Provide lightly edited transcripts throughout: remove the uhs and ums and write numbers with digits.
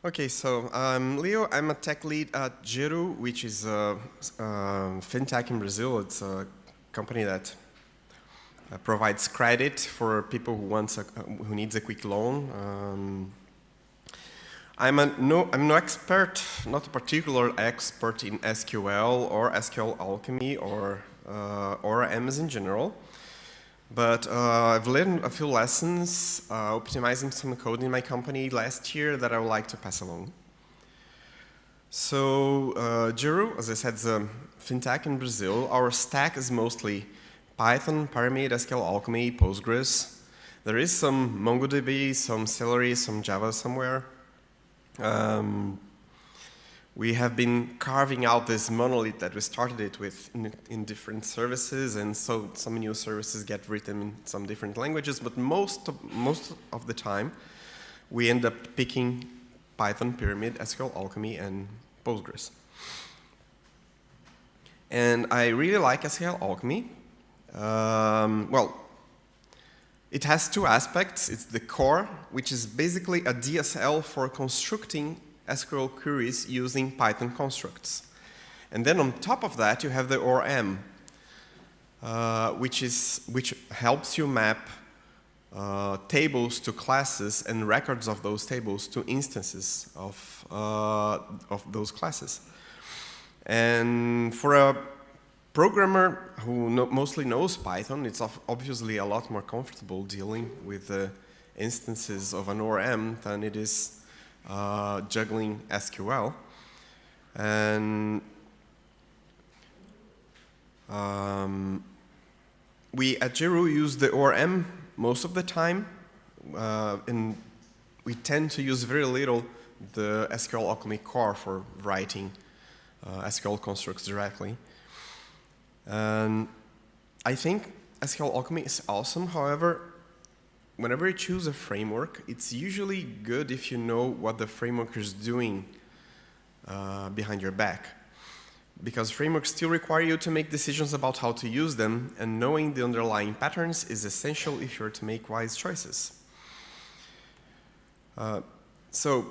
Okay, so I'm Leo. I'm a tech lead at Giro, which is a fintech in Brazil. It's a company that provides credit for people who needs a quick loan. I'm no expert, not a particular expert in SQL or SQLAlchemy or MS in general. But I've learned a few lessons optimizing some code in my company last year that I would like to pass along. So Giro, as I said, is a fintech in Brazil. Our stack is mostly Python, Pyramid, SQLAlchemy, Postgres. There is some MongoDB, some Celery, some Java somewhere. We have been carving out this monolith that we started it with in different services, and so some new services get written in some different languages, but most of the time we end up picking Python, Pyramid, SQLAlchemy, and Postgres. And I really like SQLAlchemy. Well, it has two aspects. It's the core, which is basically a DSL for constructing SQL queries using Python constructs. And then on top of that, you have the ORM, which helps you map tables to classes and records of those tables to instances of those classes. And for a programmer who mostly knows Python, it's obviously a lot more comfortable dealing with the instances of an ORM than it is juggling SQL. And we at Giro use the ORM most of the time, and we tend to use very little the SQLAlchemy core for writing SQL constructs directly. And I think SQLAlchemy is awesome. However, whenever you choose a framework, it's usually good if you know what the framework is doing behind your back. Because frameworks still require you to make decisions about how to use them, and knowing the underlying patterns is essential if you're to make wise choices. So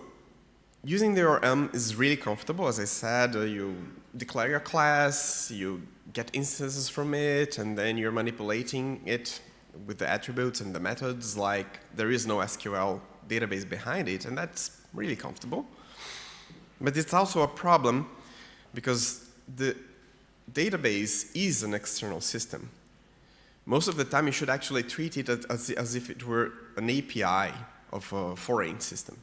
using the ORM is really comfortable. As I said, you declare your class, you get instances from it, and then you're manipulating it with the attributes and the methods like there is no SQL database behind it, and that's really comfortable. But it's also a problem because the database is an external system. Most of the time you should actually treat it as if it were an API of a foreign system.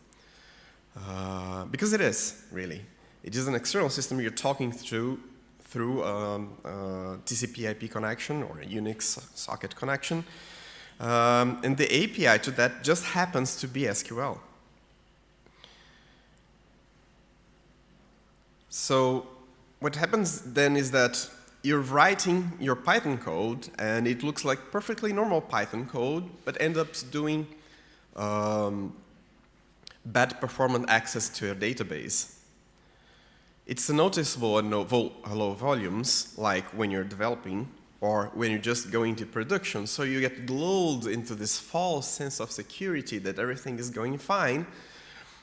Because it is, really. It is an external system you're talking through a TCP/IP connection or a Unix socket connection. And the API to that just happens to be SQL. So what happens then is that you're writing your Python code, and it looks like perfectly normal Python code, but ends up doing bad performance access to your database. It's noticeable at low volumes, like when you're developing or when you're just going to production. So you get lulled into this false sense of security that everything is going fine.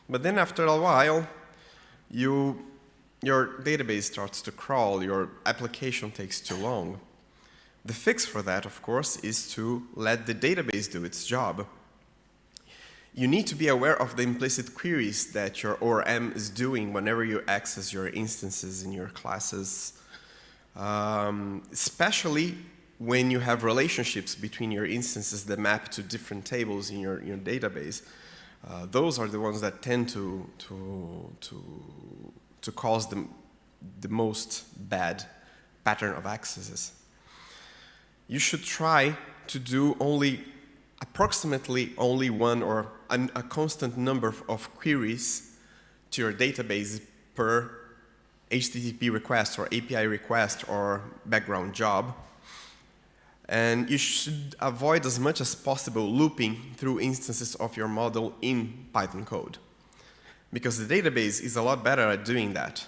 But then after a while, your database starts to crawl, your application takes too long. The fix for that, of course, is to let the database do its job. You need to be aware of the implicit queries that your ORM is doing whenever you access your instances in your classes, especially when you have relationships between your instances that map to different tables in your database. Those are the ones that tend to cause the most bad pattern of accesses. You should try to do approximately only one or a constant number of queries to your database per HTTP request or API request or background job. And you should avoid as much as possible looping through instances of your model in Python code, because the database is a lot better at doing that.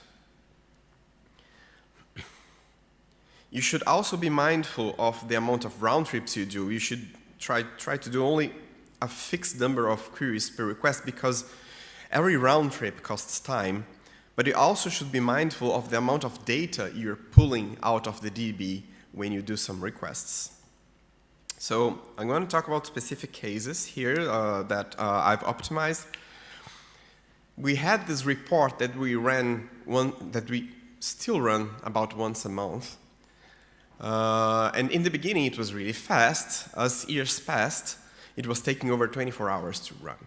You should also be mindful of the amount of round trips you do. You should try to do only a fixed number of queries per request, because Every round trip costs time, but you also should be mindful of the amount of data you're pulling out of the DB when you do some requests. So I'm going to talk about specific cases here that I've optimized. We had this report that we ran, that we still run about once a month. And in the beginning, it was really fast. As years passed, it was taking over 24 hours to run.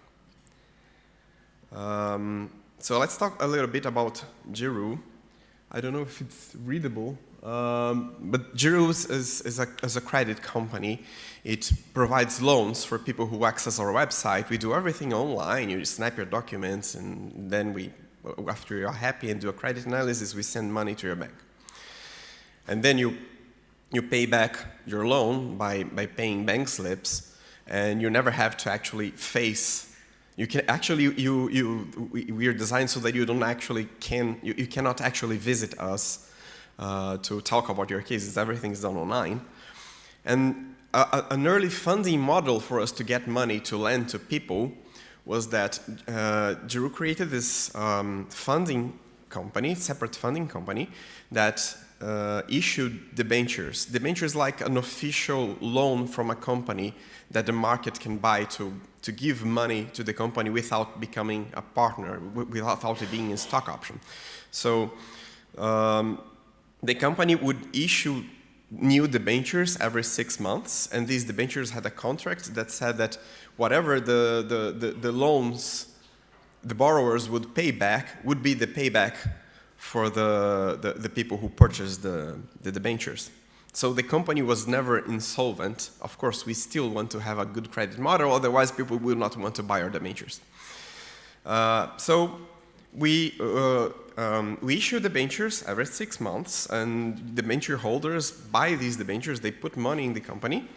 So let's talk a little bit about Giroux. I don't know if it's readable, but Giroux is a credit company. It provides loans for people who access our website. We do everything online. You snap your documents, and then after you're happy and do a credit analysis, we send money to your bank. And then you pay back your loan by paying bank slips, and you never have to actually face. You can actually we are designed so that you cannot actually visit us to talk about your cases. Everything is done online, and an early funding model for us to get money to lend to people was that Giroux created this funding company, separate funding company, that issued debentures. Debentures like an official loan from a company that the market can buy to give money to the company without becoming a partner, without it being a stock option. So the company would issue new debentures every 6 months, and these debentures had a contract that said that whatever the loans the borrowers would pay back would be the payback for the people who purchased the debentures. So the company was never insolvent. Of course, we still want to have a good credit model, otherwise people will not want to buy our debentures. So we issue debentures every 6 months, and debenture holders buy these debentures. They put money in the company,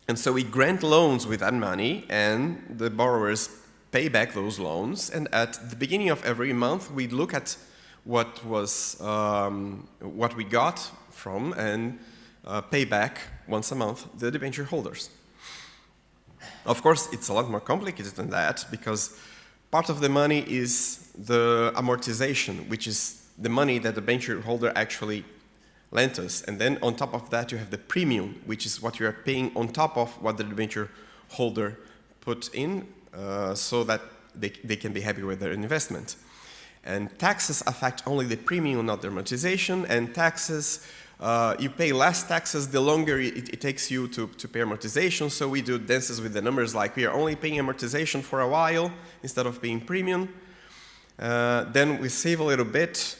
and so we grant loans with that money, and the borrowers pay back those loans. And at the beginning of every month, we look at what we got from and pay back once a month the debenture holders. Of course, it's a lot more complicated than that, because part of the money is the amortization, which is the money that the debenture holder actually lent us. And then on top of that, you have the premium, which is what you are paying on top of what the debenture holder put in, so that they can be happy with their investment. And taxes affect only the premium, not the amortization. And taxes, you pay less taxes the longer it takes you to pay amortization. So we do dances with the numbers, like we are only paying amortization for a while instead of paying premium. Then we save a little bit,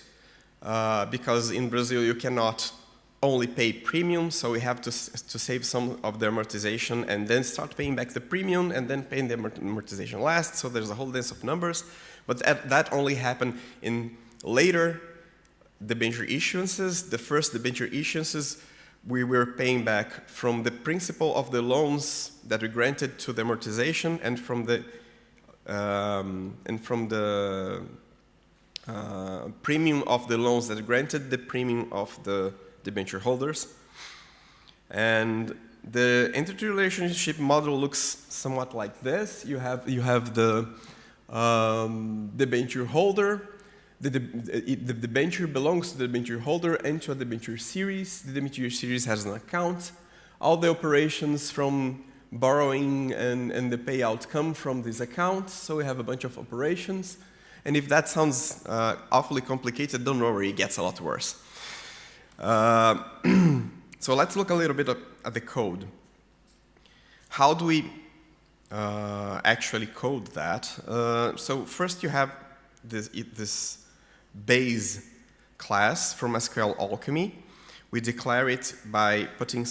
because in Brazil you cannot only pay premium, so we have to save some of the amortization and then start paying back the premium and then paying the amortization last. So there's a whole dance of numbers. But that only happened in later debenture issuances. The first debenture issuances, we were paying back from the principal of the loans that we granted to the amortization, and from the premium of the loans that granted the premium of the debenture holders. And the entity relationship model looks somewhat like this. You have the debenture holder. The debenture belongs to the debenture holder and to a debenture series. The debenture series has an account. All the operations from borrowing and the payout come from this account. So we have a bunch of operations. And if that sounds awfully complicated, don't worry, it gets a lot worse. So let's look a little bit at the code. How do we actually code that? So first you have this base class from SQLAlchemy. We declare it by putting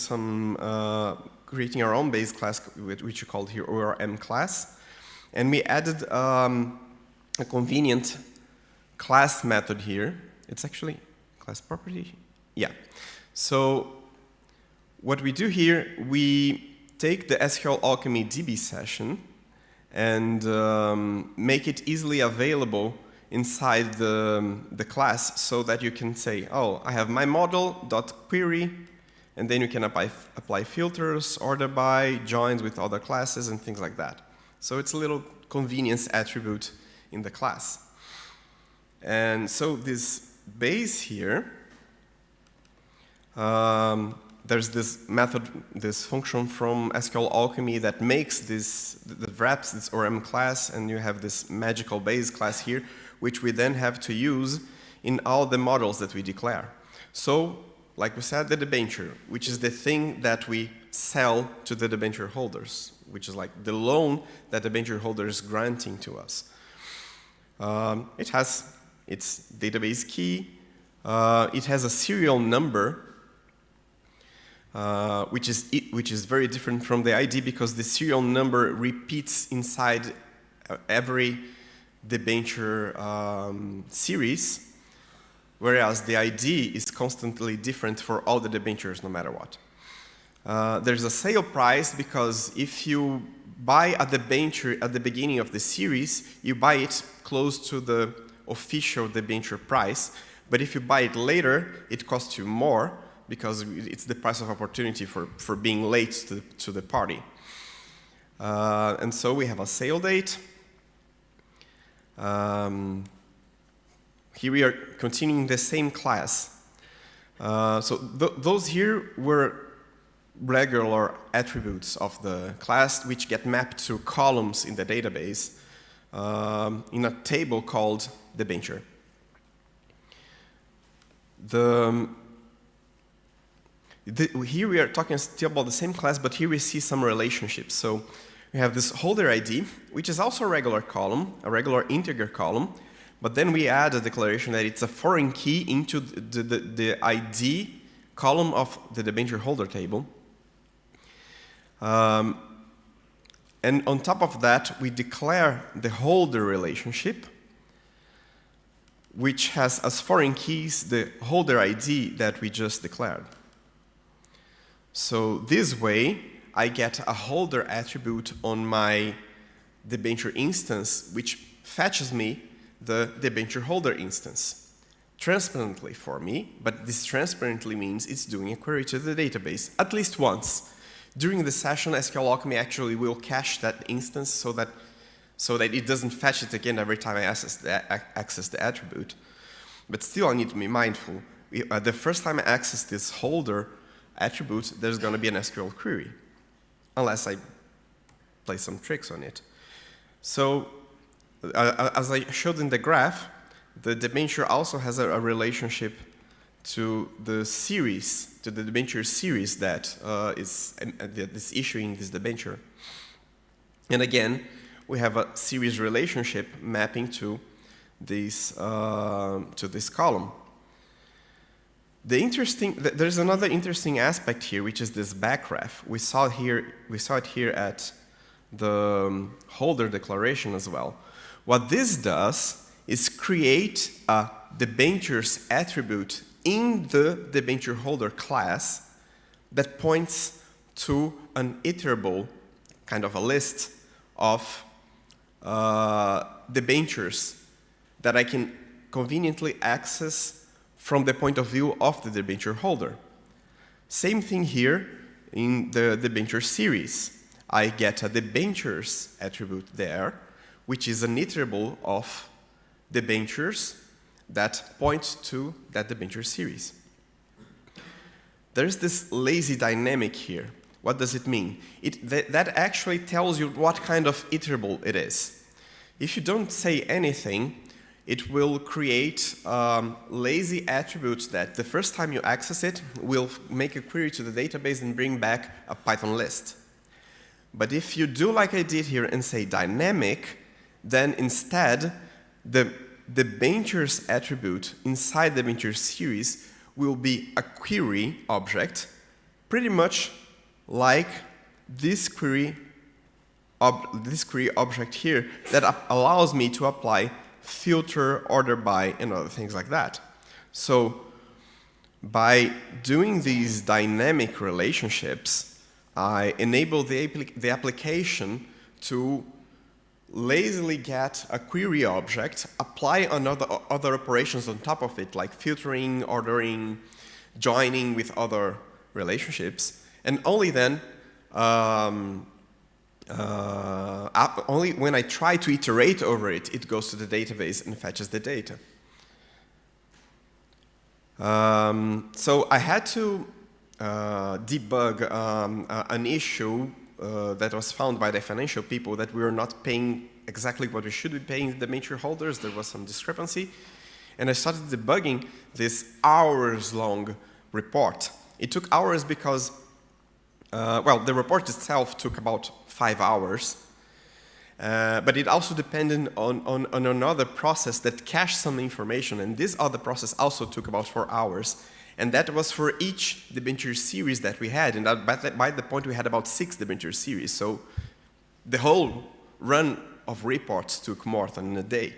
creating our own base class, which we called here ORM class. And we added a convenient class method here. It's actually class property. Yeah. So what we do here, we take the SQLAlchemy DB session and make it easily available inside the class, so that you can say, oh, I have my model.query, and then you can apply filters, order by, joins with other classes, and things like that. So it's a little convenience attribute in the class. And so this base here, there's this method, this function from SQLAlchemy that makes this, that wraps this ORM class, and you have this magical base class here, which we then have to use in all the models that we declare. So, like we said, the debenture, which is the thing that we sell to the debenture holders, which is like the loan that the debenture holder is granting to us. It has its database key. It has a serial number, which is very different from the ID because the serial number repeats inside every debenture series, whereas the ID is constantly different for all the debentures, no matter what. There's a sale price because if you buy a debenture at the beginning of the series, you buy it close to the official debenture price, but if you buy it later, it costs you more because it's the price of opportunity for being late to the party. And so we have a sale date. Here we are continuing the same class. So those here were regular attributes of the class which get mapped to columns in the database in a table called debenture. Here we are talking still about the same class, but here we see some relationships. So we have this holder ID, which is also a regular column, a regular integer column, but then we add a declaration that it's a foreign key into the ID column of the debenture holder table. And on top of that, we declare the holder relationship, which has as foreign keys the holder ID that we just declared. So this way, I get a holder attribute on my debenture instance, which fetches me the debenture holder instance transparently for me, but this transparently means it's doing a query to the database at least once. During the session, SQLAlchemy actually will cache that instance so that it doesn't fetch it again every time I access the attribute. But still, I need to be mindful. The first time I access this holder attribute, there's going to be an SQL query, unless I play some tricks on it. So, as I showed in the graph, the debenture also has a relationship to the series, to the debenture series that is issuing this debenture. And again, we have a series relationship mapping to this column. There's another interesting aspect here, which is this backgraph. We saw it here at the holder declaration as well. What this does is create a debentures attribute in the debenture holder class that points to an iterable, kind of a list of debentures that I can conveniently access from the point of view of the debenture holder. Same thing here in the debenture series. I get a debentures attribute there, which is an iterable of debentures that points to that debenture series. There's this lazy dynamic here. What does it mean? That actually tells you what kind of iterable it is. If you don't say anything, it will create lazy attributes that the first time you access it will make a query to the database and bring back a Python list. But if you do like I did here and say dynamic, then instead the debentures attribute inside the debenture series will be a query object, pretty much like this query object here that allows me to apply filter, order by, and other things like that. So by doing these dynamic relationships, I enable the application to lazily get a query object, apply other operations on top of it, like filtering, ordering, joining with other relationships, and only then only when I try to iterate over it, it goes to the database and fetches the data. So I had to debug an issue that was found by the financial people, that we were not paying exactly what we should be paying the debenture holders. There was some discrepancy. And I started debugging this hours-long report. It took hours because, well, the report itself took about 5 hours. But it also depended on another process that cached some information. And this other process also took about 4 hours. And that was for each debenture series that we had. And by the point, we had about 6 debenture series. So the whole run of reports took more than a day.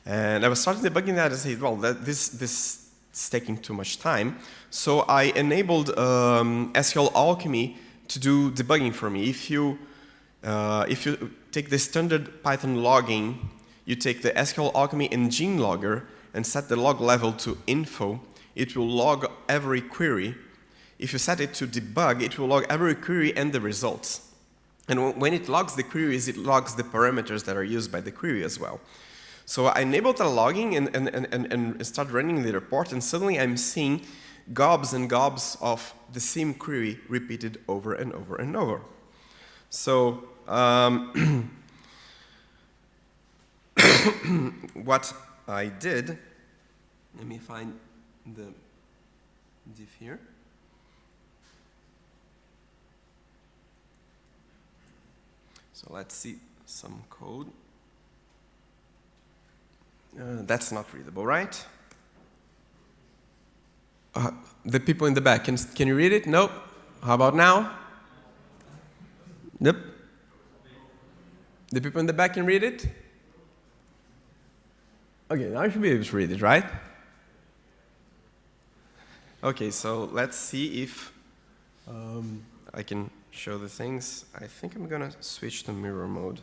And I was starting debugging that and said, well, this is taking too much time. So I enabled SQLAlchemy to do debugging for me. If you take the standard Python logging, you take the SQLAlchemy engine logger and set the log level to info, it will log every query. If you set it to debug, it will log every query and the results. And when it logs the queries, it logs the parameters that are used by the query as well. So I enabled the logging and start running the report, and suddenly I'm seeing gobs and gobs of the same query repeated over and over and over. So what I did, let me find the diff here. So let's see some code. That's not readable, right? The people in the back, can you read it? Nope. How about now? Nope. The people in the back can read it? Okay, now I should be able to read it, right? Okay, so let's see if I can show the things. I think I'm gonna switch to mirror mode.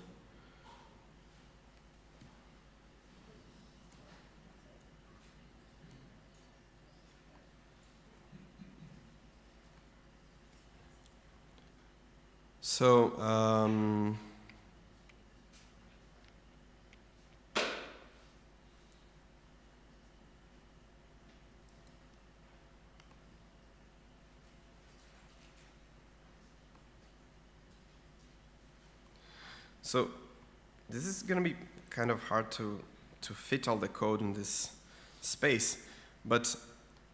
So, this is going to be kind of hard to fit all the code in this space, but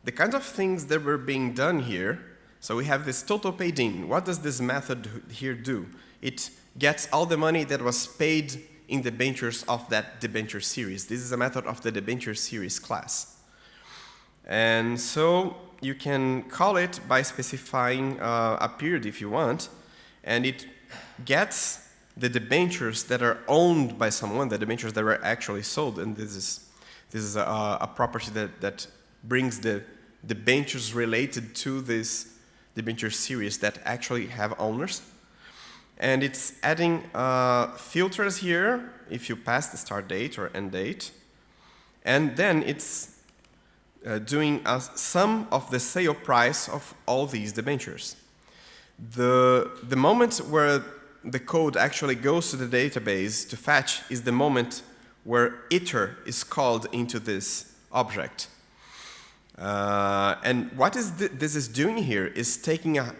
the kinds of things that were being done here. So we have this total paid in. What does this method here do? It gets all the money that was paid in debentures of that debenture series. This is a method of the debenture series class. And so you can call it by specifying a period if you want, and it gets the debentures that are owned by someone, the debentures that were actually sold, and this is a property that brings the debentures related to this debenture series that actually have owners. And it's adding filters here if you pass the start date or end date. And then it's doing a sum of the sale price of all these debentures. The moment where the code actually goes to the database to fetch is the moment where iter is called into this object. And what this is doing here is taking a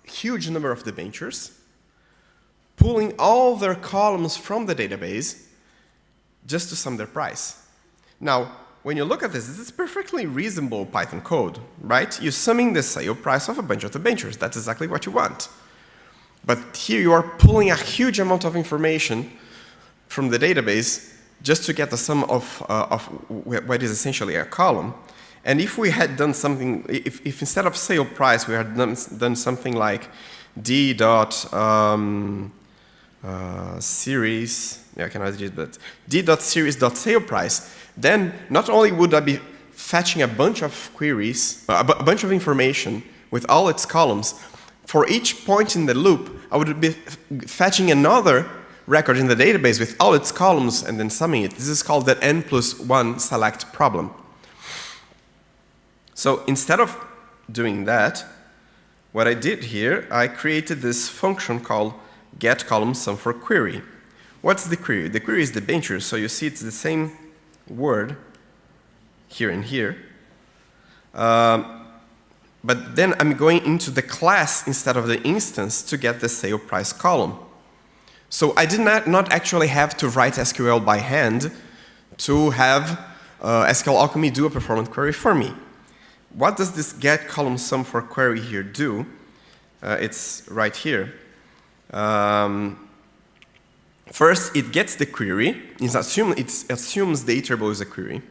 huge number of debentures, pulling all their columns from the database just to sum their price. Now, when you look at this is perfectly reasonable Python code, right? You're summing the sale price of a bunch of debentures. That's exactly what you want. But here you are pulling a huge amount of information from the database just to get the sum of what is essentially a column. And if we had done something, if instead of sale price we had done something like d.series, yeah, I cannot read, but d.series.sale price, then not only would I be fetching a bunch of queries, a bunch of information with all its columns, for each point in the loop, I would be fetching another record in the database with all its columns and then summing it. This is called the n+1 select problem. So instead of doing that, what I did here, I created this function called get column sum for query. What's the query? The query is the bencher, so you see it's the same word here and here. But then I'm going into the class instead of the instance to get the sale price column. So I did not actually have to write SQL by hand to have SQLAlchemy do a performance query for me. What does this get column sum for query here do? It's right here. First, it gets the query. It assumes the iterable is a query.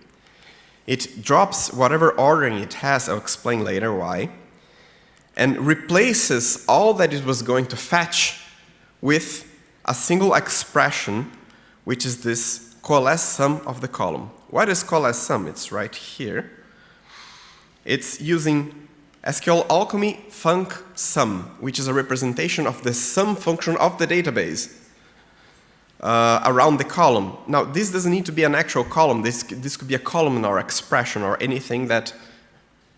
It drops whatever ordering it has, I'll explain later why, and replaces all that it was going to fetch with a single expression, which is this coalesce sum of the column. What is coalesce sum? It's right here. It's using SQLAlchemy func sum, which is a representation of the sum function of the database around the column. Now, this doesn't need to be an actual column. This could be a columnar expression or anything that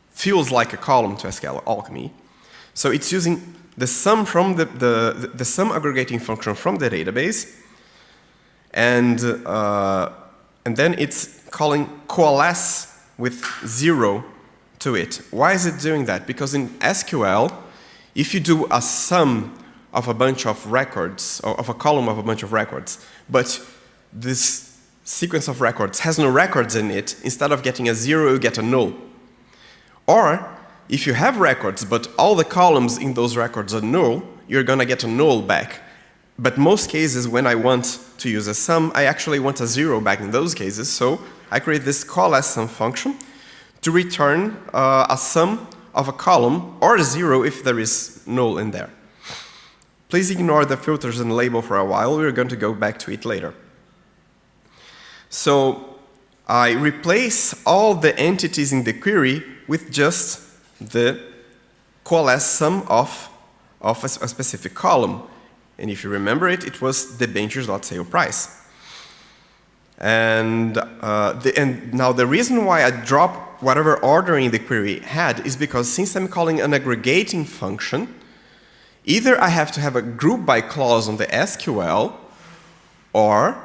feels like a column to SQLAlchemy. So it's using the sum from the sum aggregating function from the database, and then it's calling coalesce with 0 to it. Why is it doing that? Because in SQL, if you do a sum of a bunch of records, or of a column of a bunch of records, but this sequence of records has no records in it, instead of getting a 0, you get a null. Or, if you have records, but all the columns in those records are null, you're going to get a null back. But most cases, when I want to use a sum, I actually want a 0 back in those cases, so I create this coalesce sum function to return a sum of a column, or a 0 if there is null in there. Please ignore the filters and label for a while. We're going to go back to it later. So I replace all the entities in the query with just the coalesce sum of a specific column. And if you remember it, it was the debentures.salePrice. And now the reason why I drop whatever ordering the query had is because since I'm calling an aggregating function, either I have to have a group by clause on the SQL, or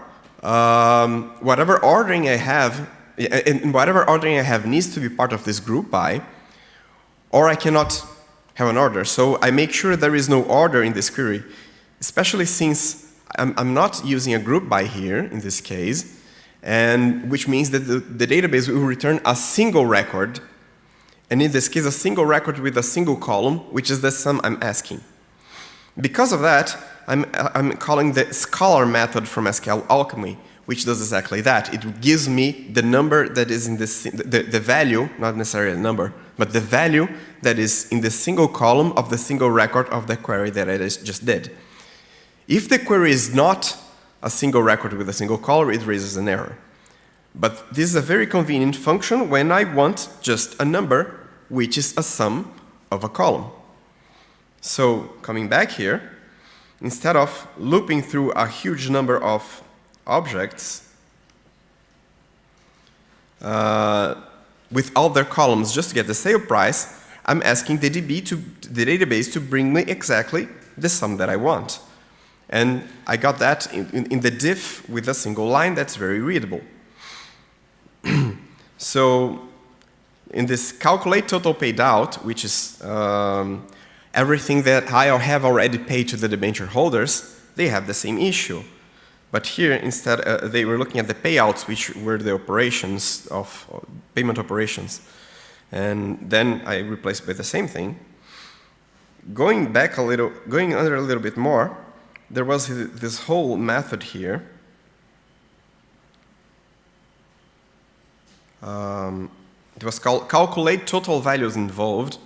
whatever ordering I have, and whatever ordering I have needs to be part of this group by, or I cannot have an order. So I make sure there is no order in this query, especially since I'm not using a group by here in this case, and which means that the database will return a single record, and in this case a single record with a single column, which is the sum I'm asking. Because of that, I'm calling the scalar method from SQLAlchemy, which does exactly that. It gives me the number that is in this, the value, not necessarily a number, but the value that is in the single column of the single record of the query that I just did. If the query is not a single record with a single column, it raises an error. But this is a very convenient function when I want just a number, which is a sum of a column. So coming back here, instead of looping through a huge number of objects with all their columns just to get the sale price, I'm asking the database to bring me exactly the sum that I want. And I got that in the diff with a single line that's very readable. So in this calculate total paid out, which is everything that I have already paid to the debenture holders, they have the same issue. But here, instead, they were looking at the payouts, which were the operations of payment operations. And then I replaced with the same thing. Going back a little, going under a little bit more, there was this whole method here. It was called calculate total values involved,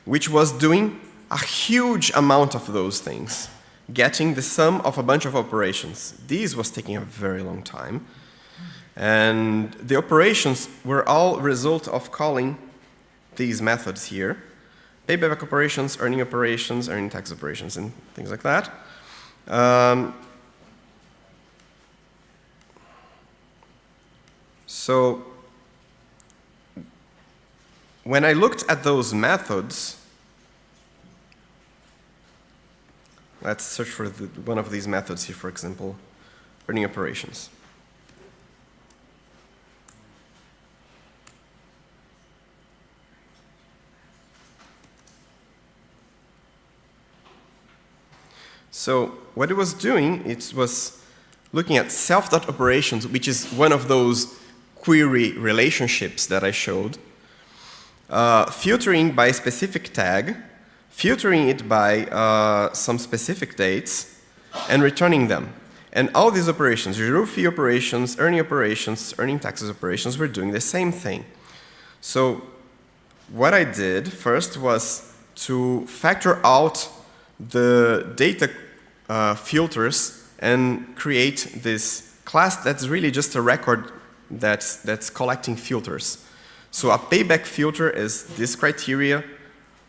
which was doing a huge amount of those things, getting the sum of a bunch of operations. This was taking a very long time. And the operations were all a result of calling these methods here: payback operations, earning tax operations, and things like that. So when I looked at those methods, Let's search for one of these methods here, for example, earning operations. So what it was doing, it was looking at self.operations, which is one of those query relationships that I showed, filtering by specific tag, filtering it by some specific dates, and returning them. And all these operations, zero fee operations, earning taxes operations, were doing the same thing. So what I did first was to factor out the data filters and create this class that's really just a record that's collecting filters. So a payback filter is this criteria: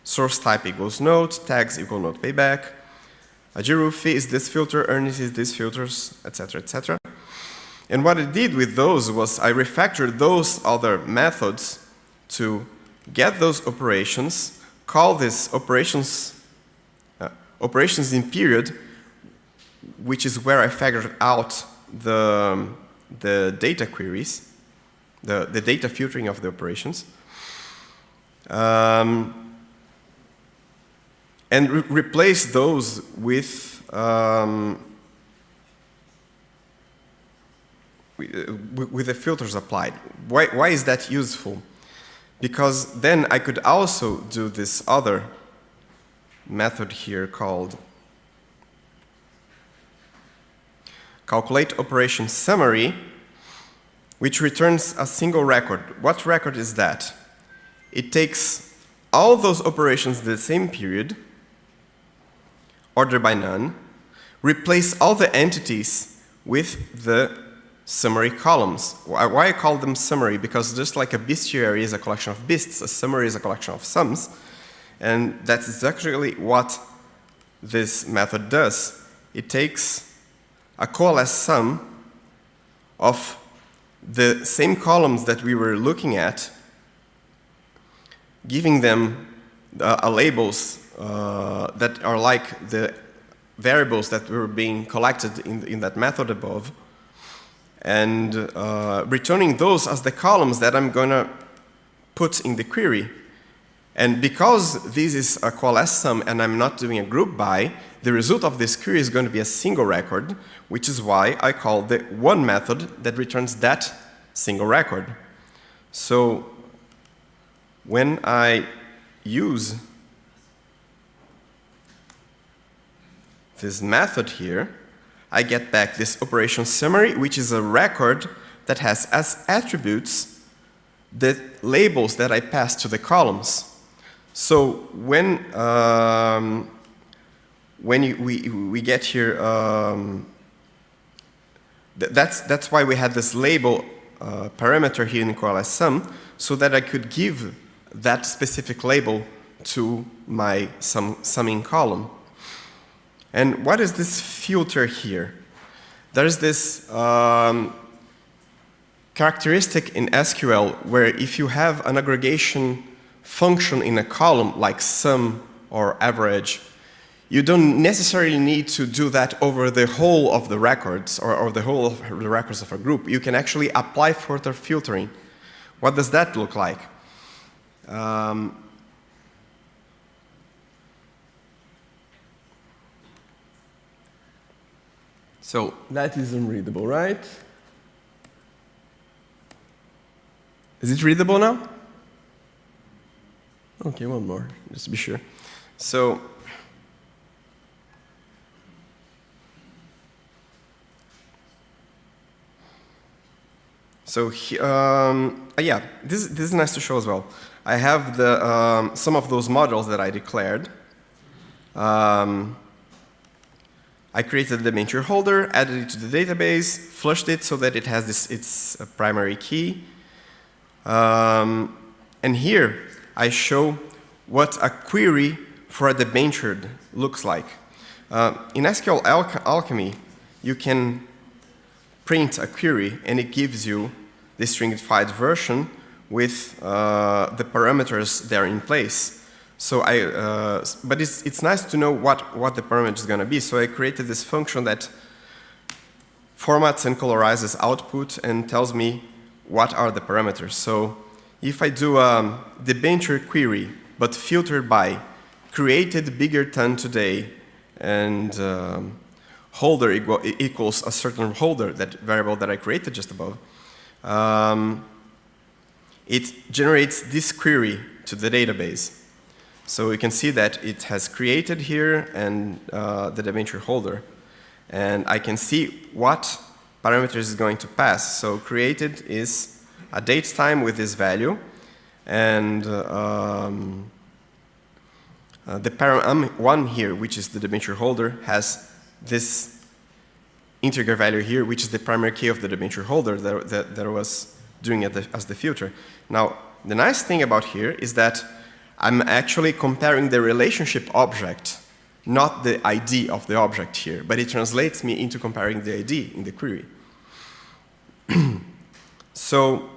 source type equals node, tags equal node payback. A zero fee is this filter, earnings is this filters, etc., etc. And what I did with those was I refactored those other methods to get those operations, call this operations in period, which is where I figured out the data queries, the data filtering of the operations, and replace those with the filters applied. Why is that useful? Because then I could also do this other method here called calculate operation summary, which returns a single record. What record is that? It takes all those operations in the same period, order by none, replace all the entities with the summary columns. Why I call them summary? Because just like a bestiary is a collection of beasts, a summary is a collection of sums. And that's exactly what this method does. It takes a coalesce sum of the same columns that we were looking at, giving them labels that are like the variables that were being collected in that method above, and returning those as the columns that I'm going to put in the query. And because this is a coalesce sum and I'm not doing a group by, the result of this query is going to be a single record, which is why I call the one method that returns that single record. So when I use this method here, I get back this operation summary, which is a record that has as attributes the labels that I pass to the columns. So when we get here, that's why we had this label parameter here in coalesce sum, so that I could give that specific label to my summing column. And what is this filter here? There's this characteristic in SQL where if you have an aggregation function in a column like sum or average, you don't necessarily need to do that over the whole of the records or the whole of the records of a group. You can actually apply further filtering. What does that look like? So that is unreadable, right? Is it readable now? Okay, one more, just to be sure. So yeah, this is nice to show as well. I have the some of those models that I declared. I created the debenture holder, added it to the database, flushed it so that it has its primary key. And here I show what a query for a debentured looks like. In SQLAlchemy, you can print a query and it gives you the stringified version with the parameters there in place. So but it's nice to know what the parameter is going to be. So I created this function that formats and colorizes output and tells me what are the parameters. So if I do a debenture query, but filtered by created bigger than today and holder equals a certain holder, that variable that I created just above, it generates this query to the database. So you can see that it has created here and the debenture holder. And I can see what parameters is going to pass. So created is a date time with this value. And the param one here, which is the debenture holder, has this integer value here, which is the primary key of the debenture holder that I was doing as the filter. Now, the nice thing about here is that I'm actually comparing the relationship object, not the ID of the object here, but it translates me into comparing the ID in the query. So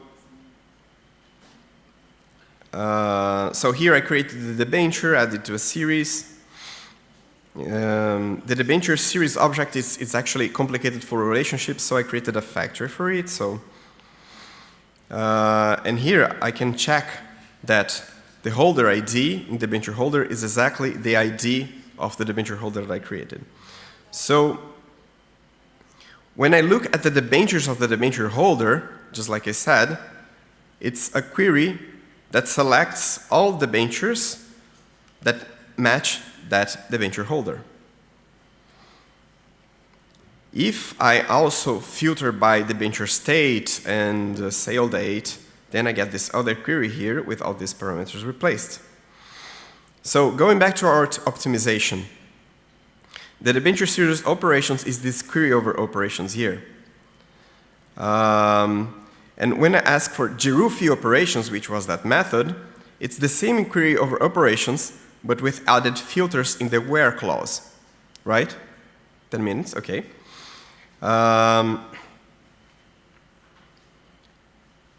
here I created the debenture, added to a series. The debenture series object is actually complicated for relationships, so I created a factory for it. So, and here I can check that the holder ID in the debenture holder is exactly the ID of the debenture holder that I created. So when I look at the debentures of the debenture holder, just like I said, it's a query that selects all debentures that match that debenture holder. If I also filter by debenture state and sale date, then I get this other query here with all these parameters replaced. So going back to our optimization, the debenture series operations is this query over operations here. And when I ask for Giroux operations, which was that method, it's the same query over operations, but with added filters in the where clause, right? 10 minutes, okay.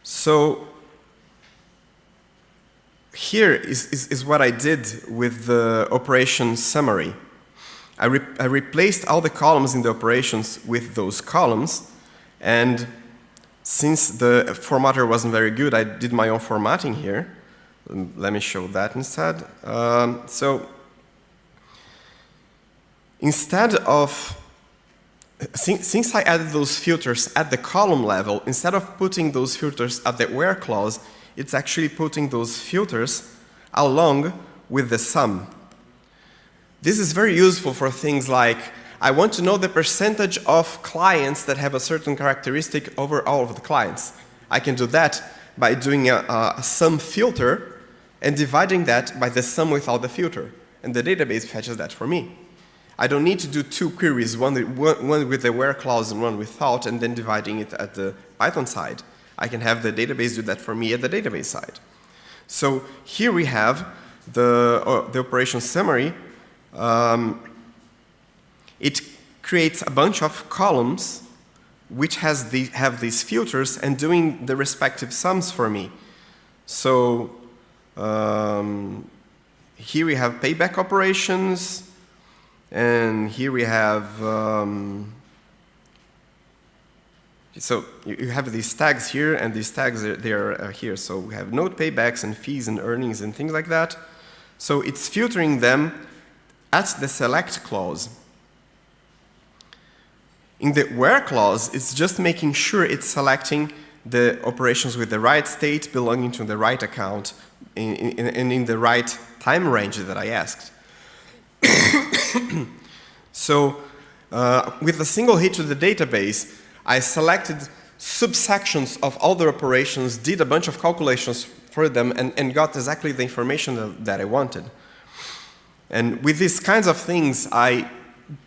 So here is what I did with the operation summary. I replaced all the columns in the operations with those columns, and since the formatter wasn't very good, I did my own formatting here. Let me show that instead. So instead of since I added those filters at the column level, instead of putting those filters at the where clause, it's actually putting those filters along with the sum. This is very useful for things like, I want to know the percentage of clients that have a certain characteristic over all of the clients. I can do that by doing a sum filter and dividing that by the sum without the filter. And the database fetches that for me. I don't need to do two queries, one with the where clause and one without, and then dividing it at the Python side. I can have the database do that for me at the database side. So here we have the operation summary. It creates a bunch of columns which have these filters and doing the respective sums for me. So here we have payback operations, and here we have, so you have these tags here, and these tags they are here. So we have node paybacks and fees and earnings and things like that. So it's filtering them at the select clause. In the where clause, it's just making sure it's selecting the operations with the right state belonging to the right account and in the right time range that I asked. So with a single hit to the database, I selected subsections of all the operations, did a bunch of calculations for them, and got exactly the information that I wanted. And with these kinds of things, I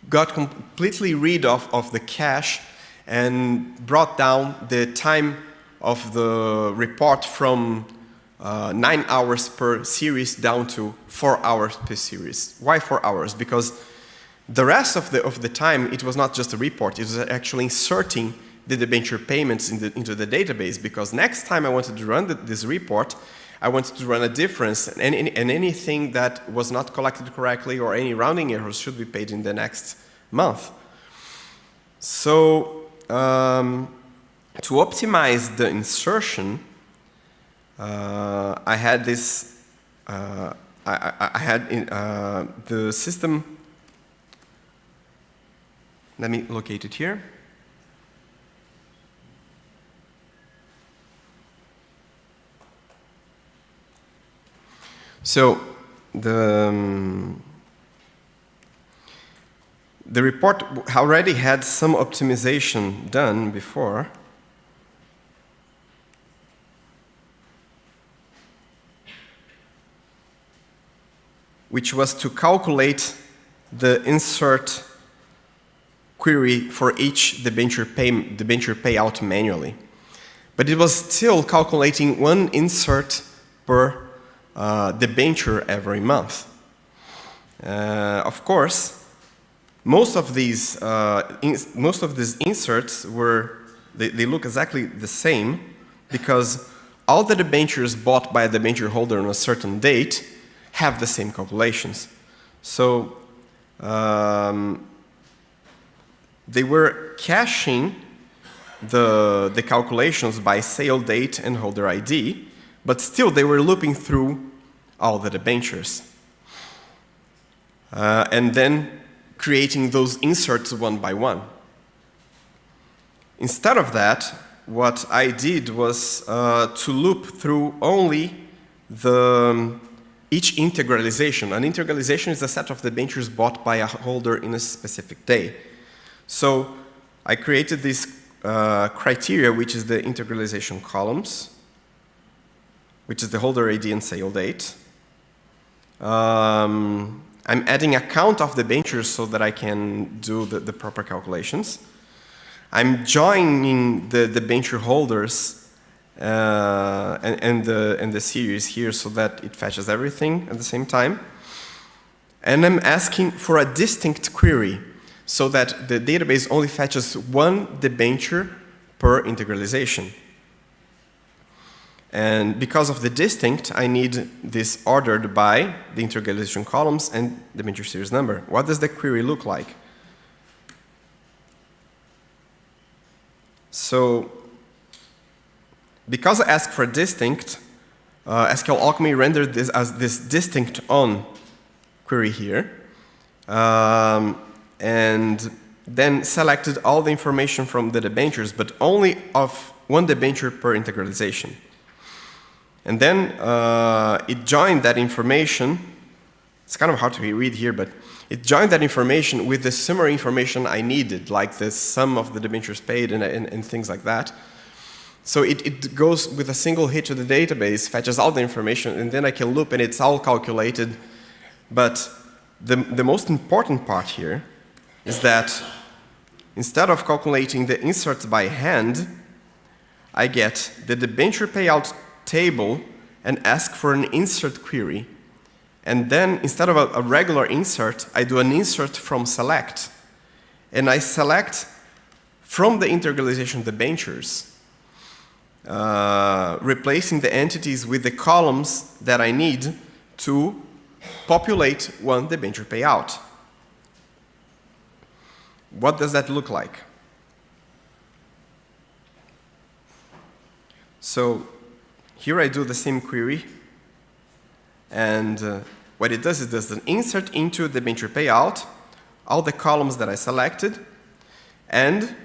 got completely rid of the cache and brought down the time of the report from 9 hours per series down to 4 hours per series. Why 4 hours? Because the rest of the time, it was not just a report, it was actually inserting the debenture payments into the database, because next time I wanted to run this report, I wanted to run a difference, and anything that was not collected correctly or any rounding errors should be paid in the next month. So to optimize the insertion, I had this. I had the system. Let me locate it here. So the report already had some optimization done before. Which was to calculate the insert query for each debenture payout manually. But it was still calculating one insert per debenture every month. Of course, most of these inserts they look exactly the same because all the debentures bought by a debenture holder on a certain date have the same calculations. So they were caching the calculations by sale date and holder ID, but still they were looping through all the debentures. And then creating those inserts one by one. Instead of that, what I did was to loop through only each integralization. An integralization is a set of debentures bought by a holder in a specific day. So I created this criteria, which is the integralization columns, which is the holder ID and sale date. I'm adding a count of debentures so that I can do the proper calculations. I'm joining the debenture holders and the series here so that it fetches everything at the same time. And I'm asking for a distinct query so that the database only fetches one debenture per integralization. And because of the distinct, I need this ordered by the integralization columns and debenture series number. What does the query look like? So, because I asked for distinct, SQLAlchemy rendered this as this distinct on query here, and then selected all the information from the debentures, but only of one debenture per integralization. And then it joined that information. It's kind of hard to read here, but it joined that information with the summary information I needed, like the sum of the debentures paid and things like that. So it goes with a single hit to the database, fetches all the information, and then I can loop and it's all calculated. But the most important part here is that instead of calculating the inserts by hand, I get the debenture payout table and ask for an insert query. And then instead of a regular insert, I do an insert from select. And I select from the integralization debentures, replacing the entities with the columns that I need to populate one debenture payout. What does that look like? So here I do the same query, and what it does is does an insert into the debenture payout, all the columns that I selected, and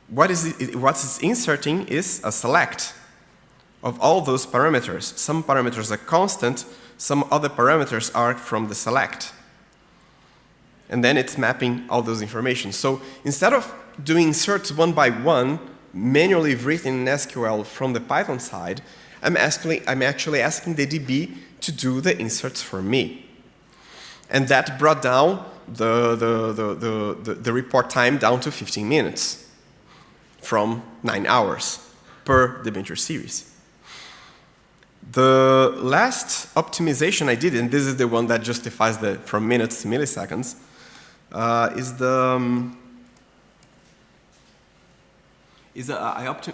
what's inserting is a select of all those parameters. Some parameters are constant, some other parameters are from the select. And then it's mapping all those information. So instead of doing inserts one by one, manually written in SQL from the Python side, I'm actually asking the DB to do the inserts for me. And that brought down the report time down to 15 minutes from 9 hours per debenture series. The last optimization I did, and this is the one that justifies the from minutes to milliseconds, I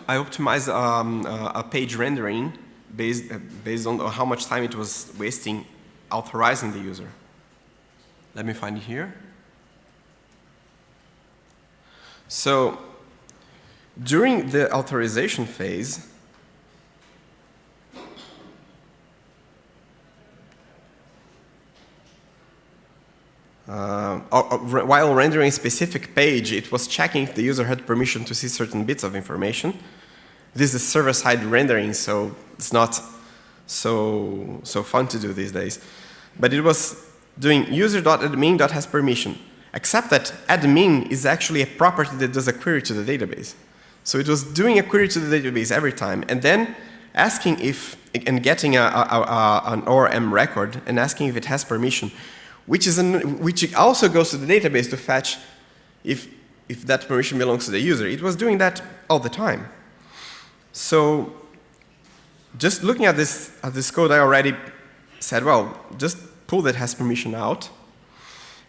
optimize a page rendering based on how much time it was wasting authorizing the user. Let me find it here. So during the authorization phase, while rendering a specific page, it was checking if the user had permission to see certain bits of information. This is server-side rendering, so it's not so fun to do these days. But it was doing user.admin.has permission, except that admin is actually a property that does a query to the database. So it was doing a query to the database every time, and then asking if, and getting an ORM record, and asking if it has permission, which also goes to the database to fetch if that permission belongs to the user. It was doing that all the time. So just looking at this code, I already said, well, just pull that has permission out.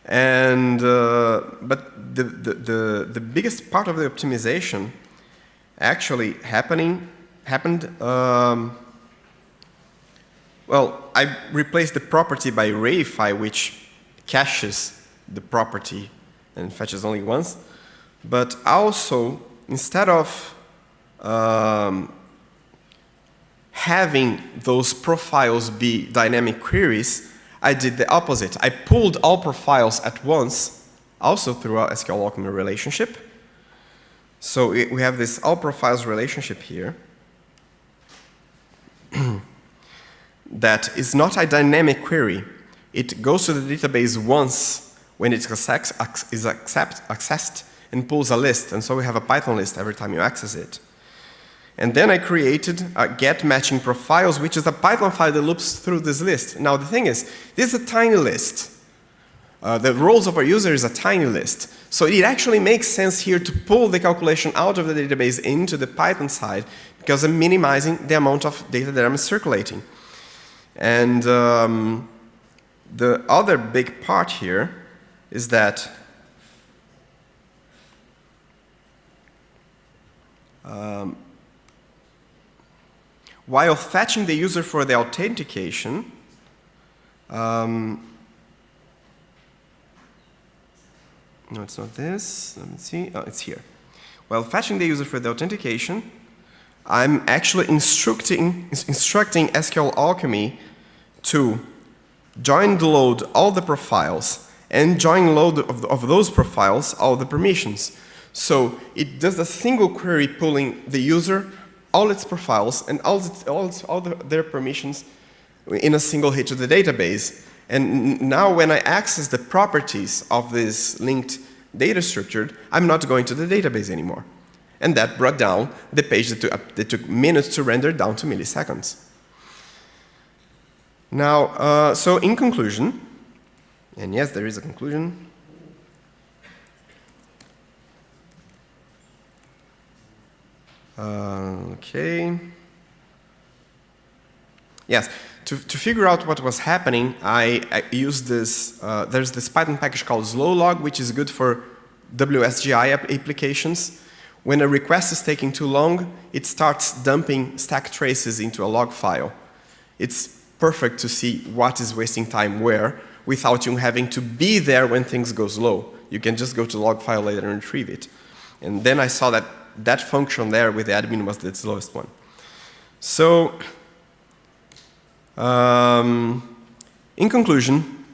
And but the biggest part of the optimization actually happened. Well, I replaced the property by reify, which caches the property and fetches only once. But also, instead of having those profiles be dynamic queries, I did the opposite. I pulled all profiles at once, also through our SQLAlchemy relationship. So we have this all profiles relationship here that is not a dynamic query. It goes to the database once when it is accessed and pulls a list. And so we have a Python list every time you access it. And then I created a get matching profiles, which is a Python file that loops through this list. Now the thing is, this is a tiny list. The roles of our user is a tiny list. So it actually makes sense here to pull the calculation out of the database into the Python side, because I'm minimizing the amount of data that I'm circulating. And the other big part here is that while fetching the user for the authentication, no, it's not this. Let me see. Oh, it's here. While fetching the user for the authentication, I'm actually instructing SQLAlchemy to join load all the profiles and join load of those profiles all the permissions. So it does a single query pulling the user, all its profiles, and all their permissions in a single hit to the database. And now when I access the properties of this linked data structure, I'm not going to the database anymore. And that brought down the page that took minutes to render down to milliseconds. Now, so in conclusion, and yes, there is a conclusion. Okay. Yes, to figure out what was happening, I used this, there's this Python package called slowlog, which is good for WSGI applications. When a request is taking too long, it starts dumping stack traces into a log file. It's perfect to see what is wasting time where, without you having to be there when things go slow. You can just go to the log file later and retrieve it. And then I saw that that function there with the admin was the slowest one. So, in conclusion,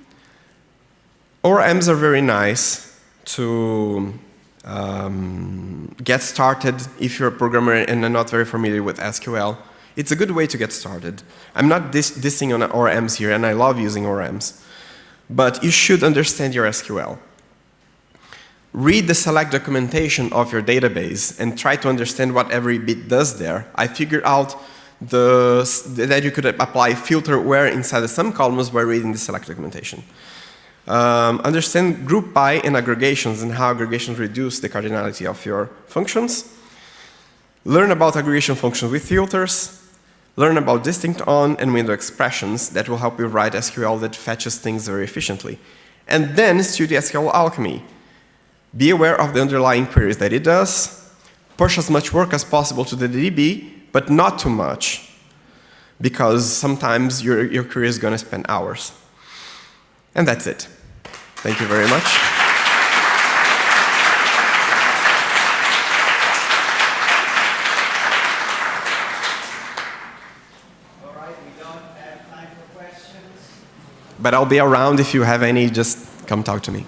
ORMs are very nice to get started if you're a programmer and are not very familiar with SQL. It's a good way to get started. I'm not dissing on ORMs here, and I love using ORMs. But you should understand your SQL. Read the select documentation of your database and try to understand what every bit does there. I figured out that you could apply filter where inside the sum columns by reading the select documentation. Understand group by and aggregations and how aggregations reduce the cardinality of your functions. Learn about aggregation functions with filters. Learn about distinct on and window expressions that will help you write SQL that fetches things very efficiently. And then study SQLAlchemy. Be aware of the underlying queries that it does. Push as much work as possible to the DB, but not too much. because sometimes your career is going to spend hours. And that's it. Thank you very much. All right, we don't have time for questions. But I'll be around if you have any, just come talk to me.